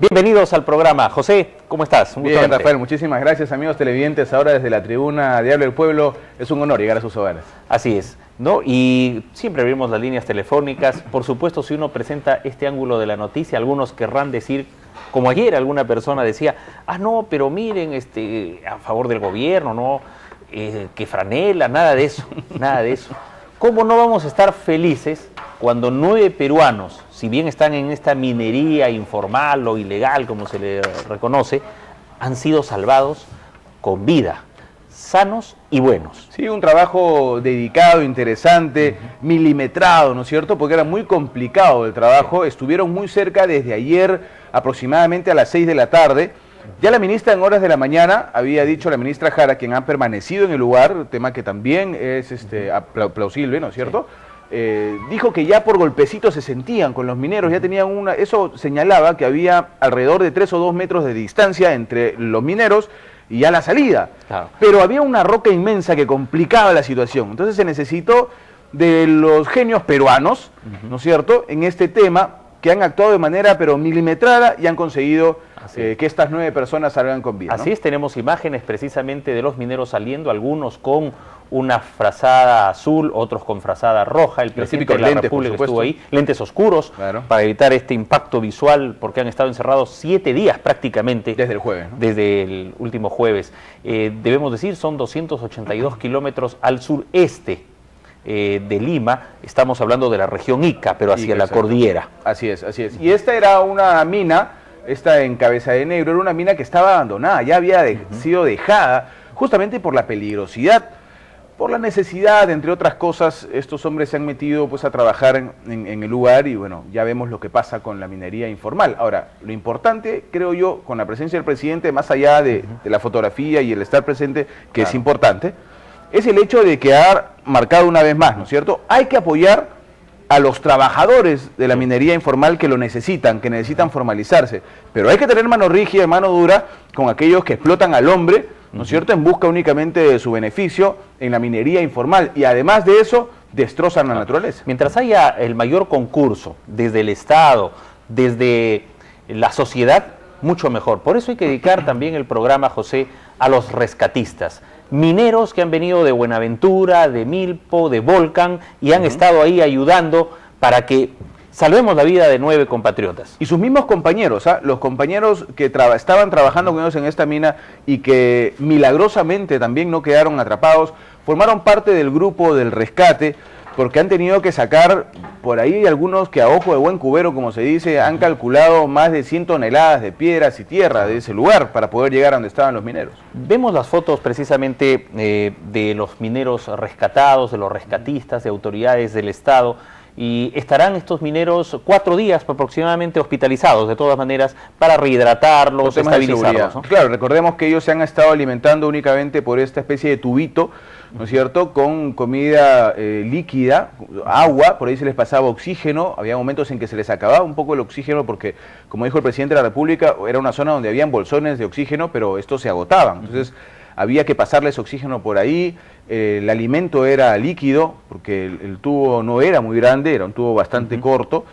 Bienvenidos al programa. José, ¿cómo estás? Un gusto verte. Rafael, muchísimas gracias, amigos televidentes. Ahora desde la tribuna de Habla del Pueblo, es un honor llegar a sus hogares. Así es, ¿no? Y siempre abrimos las líneas telefónicas. Por supuesto, si uno presenta este ángulo de la noticia, algunos querrán decir, como ayer alguna persona decía, no, pero miren, a favor del gobierno, no, que franela, nada de eso, nada de eso. ¿Cómo no vamos a estar felices cuando 9 peruanos, si bien están en esta minería informal o ilegal, como se le reconoce, han sido salvados con vida, sanos y buenos? Sí, un trabajo dedicado, interesante, milimetrado, ¿no es cierto? Porque era muy complicado el trabajo. Estuvieron muy cerca desde ayer, aproximadamente a las 6 de la tarde. Ya la ministra en horas de la mañana había dicho, la ministra Jara, quien ha permanecido en el lugar, tema que también es plausible, ¿no es cierto? Dijo que ya por golpecitos se sentían con los mineros, ya tenían eso señalaba que había alrededor de 3 o 2 metros de distancia entre los mineros y ya la salida. Claro. Pero había una roca inmensa que complicaba la situación, entonces se necesitó de los genios peruanos, ¿no es cierto?, en este tema, que han actuado de manera pero milimetrada y han conseguido que estas 9 personas salgan con vida, ¿no? Así es, tenemos imágenes precisamente de los mineros saliendo, algunos con una frazada azul, otros con frazada roja. El presidente de la República estuvo ahí, lentes oscuros, claro, para evitar este impacto visual, porque han estado encerrados 7 días prácticamente. Desde el jueves, ¿no? Desde el último jueves. Debemos decir, son 282 kilómetros al sureste de Lima. Estamos hablando de la región Ica, pero hacia la cordillera. Así es, así es. Y esta era una mina, esta en Cabeza de Negro, era una mina que estaba abandonada, ya había sido dejada, justamente por la peligrosidad, por la necesidad, entre otras cosas. Estos hombres se han metido pues a trabajar en el lugar y bueno, ya vemos lo que pasa con la minería informal. Ahora, lo importante, creo yo, con la presencia del presidente, más allá de la fotografía y el estar presente, que claro, es importante, es el hecho de que ha marcado una vez más, ¿no es cierto? Hay que apoyar a los trabajadores de la minería informal que lo necesitan, que necesitan formalizarse, pero hay que tener mano rígida y mano dura con aquellos que explotan al hombre, ¿no es cierto?, en busca únicamente de su beneficio en la minería informal, y además de eso, destrozan la naturaleza. Mientras haya el mayor concurso, desde el Estado, desde la sociedad, mucho mejor. Por eso hay que dedicar también el programa, José, a los rescatistas. Mineros que han venido de Buenaventura, de Milpo, de Volcán, y han estado ahí ayudando para que salvemos la vida de 9 compatriotas. Y sus mismos compañeros, los compañeros que estaban trabajando con ellos en esta mina y que milagrosamente también no quedaron atrapados, formaron parte del grupo del rescate, porque han tenido que sacar por ahí algunos que a ojo de buen cubero, como se dice, han calculado más de 100 toneladas de piedras y tierra de ese lugar para poder llegar a donde estaban los mineros. Vemos las fotos precisamente de los mineros rescatados, de los rescatistas, de autoridades del Estado, y estarán estos mineros 4 días aproximadamente hospitalizados, de todas maneras, para rehidratarlos, estabilizarlos, ¿no? Claro, recordemos que ellos se han estado alimentando únicamente por esta especie de tubito, ¿no es cierto?, con comida líquida, agua, por ahí se les pasaba oxígeno, había momentos en que se les acababa un poco el oxígeno porque, como dijo el presidente de la República, era una zona donde habían bolsones de oxígeno, pero estos se agotaban, entonces había que pasarles oxígeno por ahí. El alimento era líquido, porque el tubo no era muy grande, era un tubo bastante corto.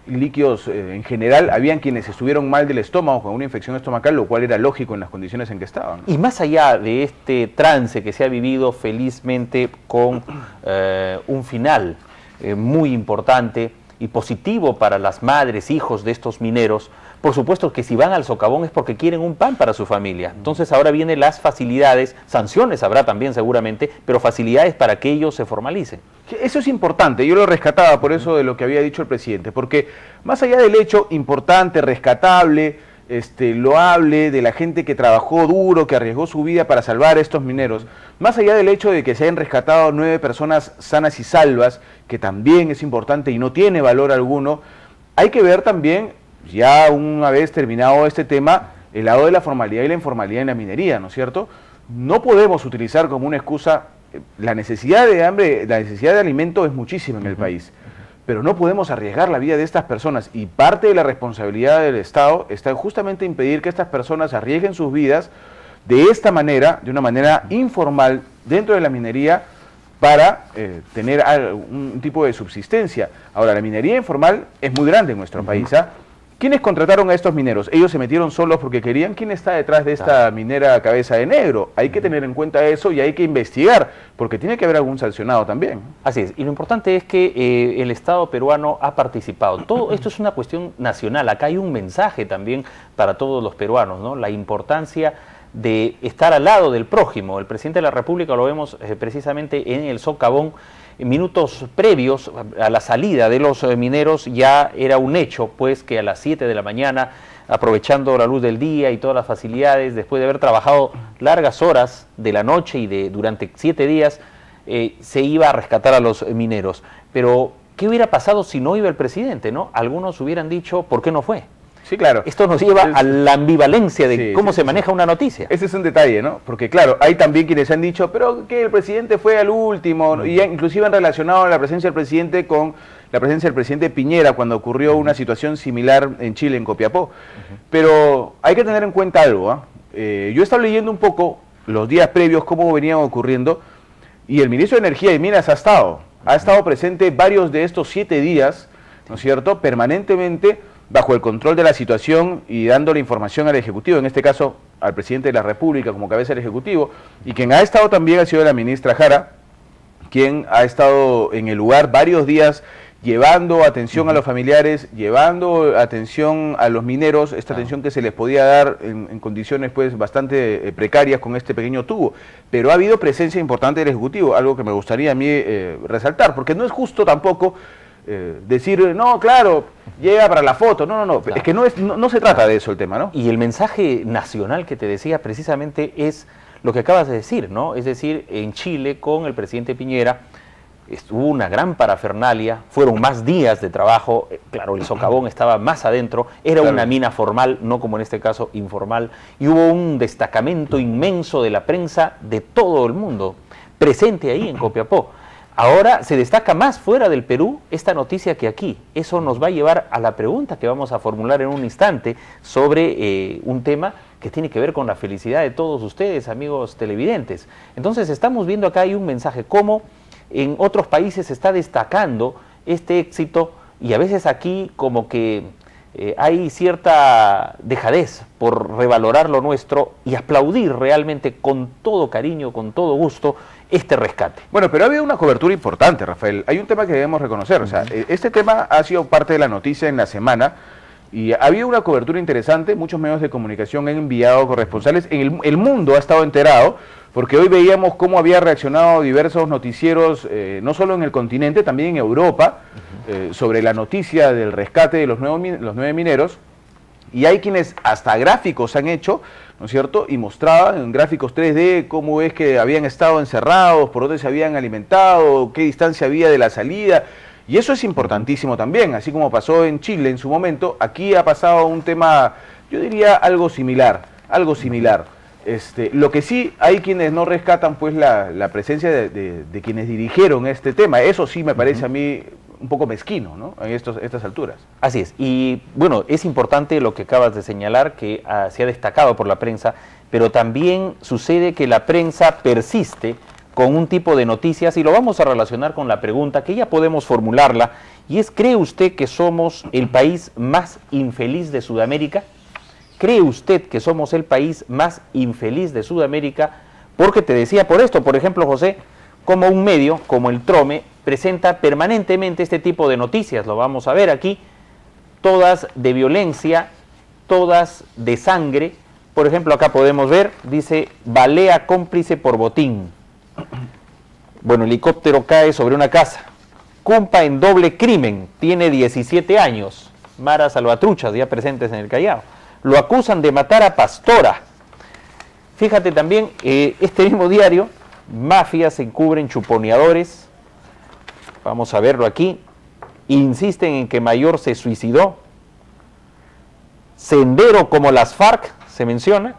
Líquidos en general, habían quienes estuvieron mal del estómago, con una infección estomacal, lo cual era lógico en las condiciones en que estaban. Y más allá de este trance que se ha vivido felizmente con un final muy importante y positivo para las madres, hijos de estos mineros, por supuesto que si van al socavón es porque quieren un pan para su familia. Entonces ahora vienen las facilidades, sanciones habrá también seguramente, pero facilidades para que ellos se formalicen. Eso es importante, yo lo rescataba por eso de lo que había dicho el presidente, porque más allá del hecho importante, rescatable, loable, de la gente que trabajó duro, que arriesgó su vida para salvar a estos mineros, más allá del hecho de que se hayan rescatado 9 personas sanas y salvas, que también es importante y no tiene valor alguno, hay que ver también, ya una vez terminado este tema, el lado de la formalidad y la informalidad en la minería, ¿no es cierto? No podemos utilizar como una excusa, la necesidad de hambre, la necesidad de alimento es muchísima en el país, pero no podemos arriesgar la vida de estas personas, y parte de la responsabilidad del Estado está justamente impedir que estas personas arriesguen sus vidas de esta manera, de una manera informal, dentro de la minería, para tener un tipo de subsistencia. Ahora, la minería informal es muy grande en nuestro país, ¿Quiénes contrataron a estos mineros? ¿Ellos se metieron solos porque querían? ¿Quién está detrás de esta minera Cabeza de Negro? Hay que tener en cuenta eso y hay que investigar, porque tiene que haber algún sancionado también. Así es, y lo importante es que el Estado peruano ha participado. Todo esto es una cuestión nacional, acá hay un mensaje también para todos los peruanos, ¿no? La importancia de estar al lado del prójimo. El presidente de la República lo vemos precisamente en el socavón. Minutos previos a la salida de los mineros ya era un hecho, pues que a las 7 de la mañana, aprovechando la luz del día y todas las facilidades, después de haber trabajado largas horas de la noche y durante 7 días, se iba a rescatar a los mineros. Pero, ¿qué hubiera pasado si no iba el presidente, no? Algunos hubieran dicho, ¿por qué no fue? Sí, claro. Esto nos lleva a la ambivalencia de cómo se maneja una noticia. Ese es un detalle, ¿no? Porque claro, hay también quienes han dicho, pero que el presidente fue al último, y inclusive han relacionado la presencia del presidente con la presencia del presidente Piñera cuando ocurrió una situación similar en Chile, en Copiapó. Pero hay que tener en cuenta algo, ¿ah? Yo he estado leyendo un poco los días previos cómo venían ocurriendo, y el ministro de Energía y Minas ha estado presente varios de estos 7 días, ¿no es cierto?, permanentemente, bajo el control de la situación y dando la información al Ejecutivo, en este caso al presidente de la República como cabeza del Ejecutivo, y quien ha estado también ha sido la ministra Jara, quien ha estado en el lugar varios días llevando atención a los familiares, llevando atención a los mineros, esta atención que se les podía dar en condiciones pues bastante precarias con este pequeño tubo. Pero ha habido presencia importante del Ejecutivo, algo que me gustaría a mí resaltar, porque no es justo tampoco decir, no, claro, llega para la foto, no, claro. Es que no se trata de eso el tema, ¿no? Y el mensaje nacional que te decía precisamente es lo que acabas de decir, ¿no? Es decir, en Chile con el presidente Piñera hubo una gran parafernalia, fueron más días de trabajo, claro, el socavón estaba más adentro, era una mina formal, no como en este caso informal, y hubo un destacamento inmenso de la prensa de todo el mundo, presente ahí en Copiapó. Ahora se destaca más fuera del Perú esta noticia que aquí. Eso nos va a llevar a la pregunta que vamos a formular en un instante sobre un tema que tiene que ver con la felicidad de todos ustedes, amigos televidentes. Entonces estamos viendo acá hay un mensaje, cómo en otros países se está destacando este éxito y a veces aquí como que hay cierta dejadez por revalorar lo nuestro y aplaudir realmente con todo cariño, con todo gusto, este rescate. Bueno, pero ha habido una cobertura importante, Rafael. Hay un tema que debemos reconocer. O sea, este tema ha sido parte de la noticia en la semana y ha habido una cobertura interesante. Muchos medios de comunicación han enviado corresponsales. El mundo ha estado enterado porque hoy veíamos cómo había reaccionado diversos noticieros, no solo en el continente, también en Europa, sobre la noticia del rescate de los 9 mineros. Y hay quienes hasta gráficos han hecho, ¿no es cierto?, y mostraban en gráficos 3D cómo es que habían estado encerrados, por dónde se habían alimentado, qué distancia había de la salida. Y eso es importantísimo también, así como pasó en Chile en su momento, aquí ha pasado un tema, yo diría algo similar, Lo que sí, hay quienes no rescatan pues la presencia de quienes dirigieron este tema. Eso sí me parece a mí un poco mezquino, ¿no?, en estas alturas. Así es, y bueno, es importante lo que acabas de señalar, que se ha destacado por la prensa, pero también sucede que la prensa persiste con un tipo de noticias, y lo vamos a relacionar con la pregunta que ya podemos formularla, y es, ¿cree usted que somos el país más infeliz de Sudamérica? ¿Cree usted que somos el país más infeliz de Sudamérica? Porque te decía por esto, por ejemplo, José, como un medio, como el Trome, presenta permanentemente este tipo de noticias, lo vamos a ver aquí, todas de violencia, todas de sangre. Por ejemplo, acá podemos ver, dice, balea cómplice por botín. Bueno, helicóptero cae sobre una casa. Cumpa en doble crimen, tiene 17 años. Mara Salvatruchas, ya presentes en el Callao. Lo acusan de matar a pastora. Fíjate también, este mismo diario, mafias encubren chuponeadores. Vamos a verlo aquí. Insisten en que Mayor se suicidó. Sendero como las FARC, se menciona.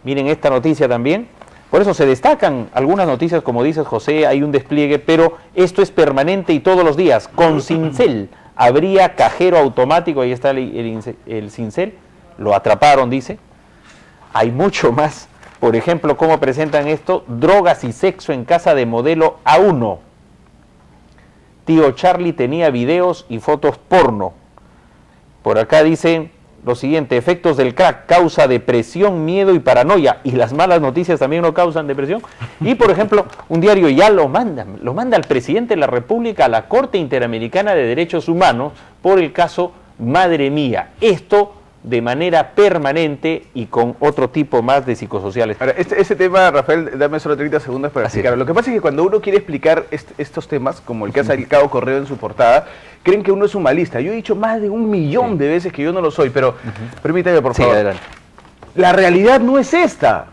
Miren esta noticia también. Por eso se destacan algunas noticias, como dices, José, hay un despliegue, pero esto es permanente y todos los días. Con Cincel habría cajero automático, ahí está el Cincel, lo atraparon, dice. Hay mucho más. Por ejemplo, ¿cómo presentan esto? Drogas y sexo en casa de modelo A1. Tío Charlie tenía videos y fotos porno. Por acá dice lo siguiente: efectos del crack, causa depresión, miedo y paranoia, y las malas noticias también no causan depresión. Y por ejemplo, un diario ya lo manda al presidente de la República a la Corte Interamericana de Derechos Humanos por el caso Madre Mía. Esto de manera permanente y con otro tipo más de psicosociales. Ahora, este tema, Rafael, dame solo 30 segundos para explicarlo. Lo que pasa es que cuando uno quiere explicar estos temas, como el que ha sacado Correo en su portada, creen que uno es humanista. Yo he dicho más de 1 millón de veces que yo no lo soy, pero permítame, por favor. Adelante. La realidad no es esta.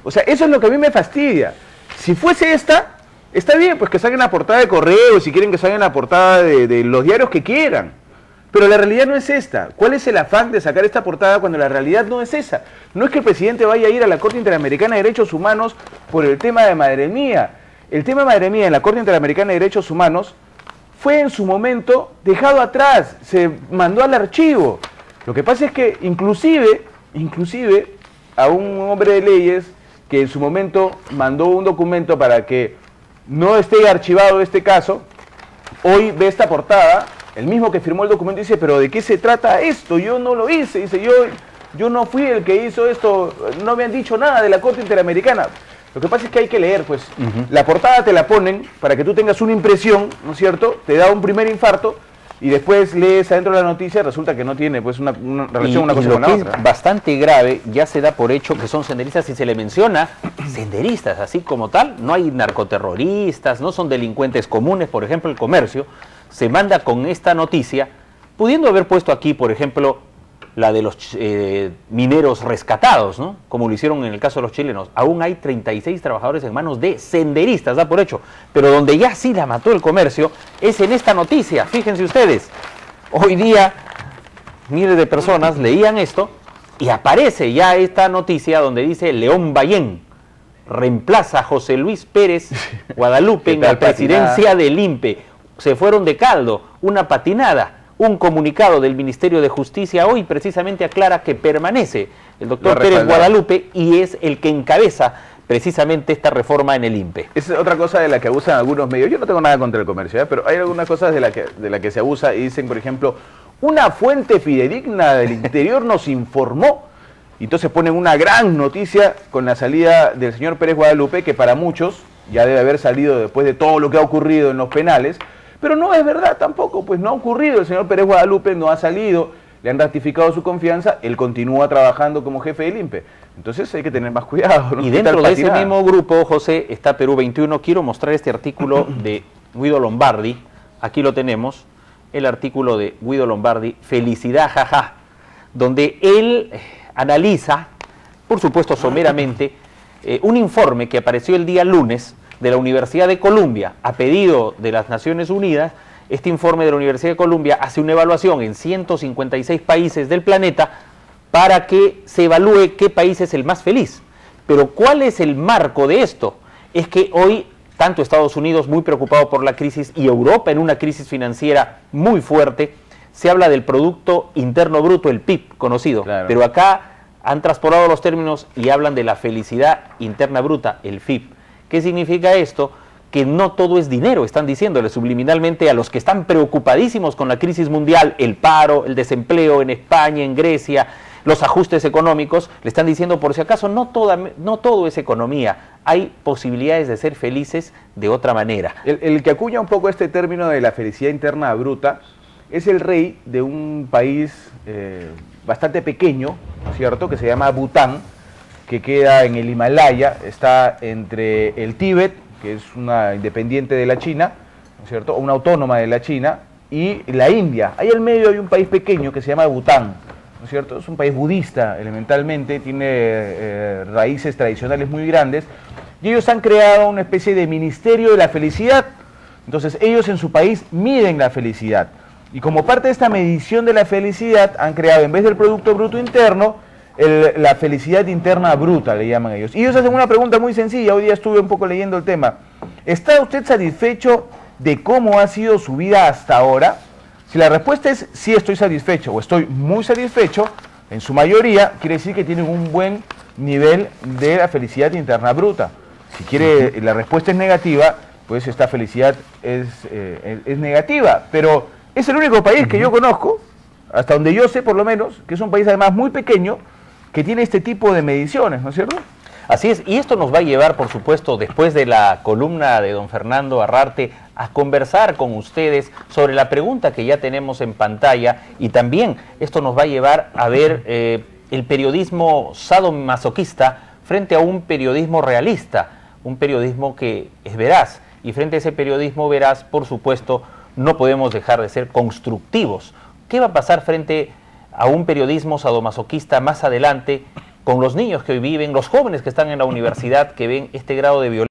O sea, eso es lo que a mí me fastidia. Si fuese esta, está bien, pues que salga en la portada de Correo, y si quieren que salga en la portada de los diarios que quieran. Pero la realidad no es esta. ¿Cuál es el afán de sacar esta portada cuando la realidad no es esa? No es que el presidente vaya a ir a la Corte Interamericana de Derechos Humanos por el tema de Madre Mía. El tema de Madre Mía en la Corte Interamericana de Derechos Humanos fue en su momento dejado atrás, se mandó al archivo. Lo que pasa es que inclusive a un hombre de leyes que en su momento mandó un documento para que no esté archivado este caso, hoy ve esta portada. El mismo que firmó el documento dice, pero ¿de qué se trata esto? Yo no lo hice. Dice, yo no fui el que hizo esto, no me han dicho nada de la Corte Interamericana. Lo que pasa es que hay que leer, pues. La portada te la ponen para que tú tengas una impresión, ¿no es cierto? Te da un primer infarto y después lees adentro de la noticia, resulta que no tiene pues una relación una cosa con la otra. Es bastante grave, ya se da por hecho que son senderistas y se le menciona senderistas, así como tal. No hay narcoterroristas, no son delincuentes comunes, por ejemplo, el Comercio se manda con esta noticia, pudiendo haber puesto aquí, por ejemplo, la de los mineros rescatados, ¿no? Como lo hicieron en el caso de los chilenos. Aún hay 36 trabajadores en manos de senderistas, da por hecho. Pero donde ya sí la mató el Comercio es en esta noticia. Fíjense ustedes, hoy día miles de personas leían esto y aparece ya esta noticia donde dice León Bayén reemplaza a José Luis Pérez Guadalupe en la presidencia del INPE. Se fueron de caldo, una patinada. Un comunicado del Ministerio de Justicia hoy precisamente aclara que permanece el doctor Pérez Guadalupe y es el que encabeza precisamente esta reforma en el INPE. Esa es otra cosa de la que abusan algunos medios. Yo no tengo nada contra el Comercio, pero hay algunas cosas de la que se abusa y dicen, por ejemplo, una fuente fidedigna del interior nos informó. Y entonces ponen una gran noticia con la salida del señor Pérez Guadalupe, que para muchos ya debe haber salido después de todo lo que ha ocurrido en los penales. Pero no es verdad tampoco, pues no ha ocurrido, el señor Pérez Guadalupe no ha salido, le han ratificado su confianza, él continúa trabajando como jefe del INPE. Entonces hay que tener más cuidado, ¿no? Y dentro de ese mismo grupo, José, está Perú 21. Quiero mostrar este artículo de Guido Lombardi, aquí lo tenemos, el artículo de Guido Lombardi, Felicidad, jaja, donde él analiza, por supuesto someramente, un informe que apareció el día lunes, de la Universidad de Columbia, a pedido de las Naciones Unidas. Este informe de la Universidad de Columbia hace una evaluación en 156 países del planeta para que se evalúe qué país es el más feliz. Pero ¿cuál es el marco de esto? Es que hoy, tanto Estados Unidos muy preocupado por la crisis y Europa en una crisis financiera muy fuerte, se habla del Producto Interno Bruto, el PIB conocido, claro. Pero acá han transportado los términos y hablan de la felicidad interna bruta, el FIB. ¿Qué significa esto? Que no todo es dinero, están diciéndole subliminalmente a los que están preocupadísimos con la crisis mundial, el paro, el desempleo en España, en Grecia, los ajustes económicos, le están diciendo por si acaso no todo es economía, hay posibilidades de ser felices de otra manera. El que acuña un poco este término de la felicidad interna bruta es el rey de un país bastante pequeño, ¿cierto?, que se llama Bután, que queda en el Himalaya, está entre el Tíbet, que es una independiente de la China, ¿no es cierto?, o una autónoma de la China, y la India. Ahí al medio hay un país pequeño que se llama Bután, ¿no es cierto? Es un país budista, elementalmente, tiene raíces tradicionales muy grandes, y ellos han creado una especie de ministerio de la felicidad. Entonces, ellos en su país miden la felicidad, y como parte de esta medición de la felicidad, han creado, en vez del Producto Bruto Interno, la felicidad interna bruta, le llaman ellos. Y ellos hacen una pregunta muy sencilla, hoy día estuve un poco leyendo el tema. ¿Está usted satisfecho de cómo ha sido su vida hasta ahora? Si la respuesta es sí, estoy satisfecho o estoy muy satisfecho, en su mayoría quiere decir que tienen un buen nivel de la felicidad interna bruta. Si quiere, la respuesta es negativa, pues esta felicidad es negativa. Pero es el único país que yo conozco hasta donde yo sé por lo menos, que es un país además muy pequeño, que tiene este tipo de mediciones, ¿no es cierto? Así es, y esto nos va a llevar, por supuesto, después de la columna de don Fernando Arrarte, a conversar con ustedes sobre la pregunta que ya tenemos en pantalla, y también esto nos va a llevar a ver el periodismo sadomasoquista frente a un periodismo realista, un periodismo que es veraz, y frente a ese periodismo veraz, por supuesto, no podemos dejar de ser constructivos. ¿Qué va a pasar frente a un periodismo sadomasoquista más adelante con los niños que hoy viven, los jóvenes que están en la universidad, que ven este grado de violencia?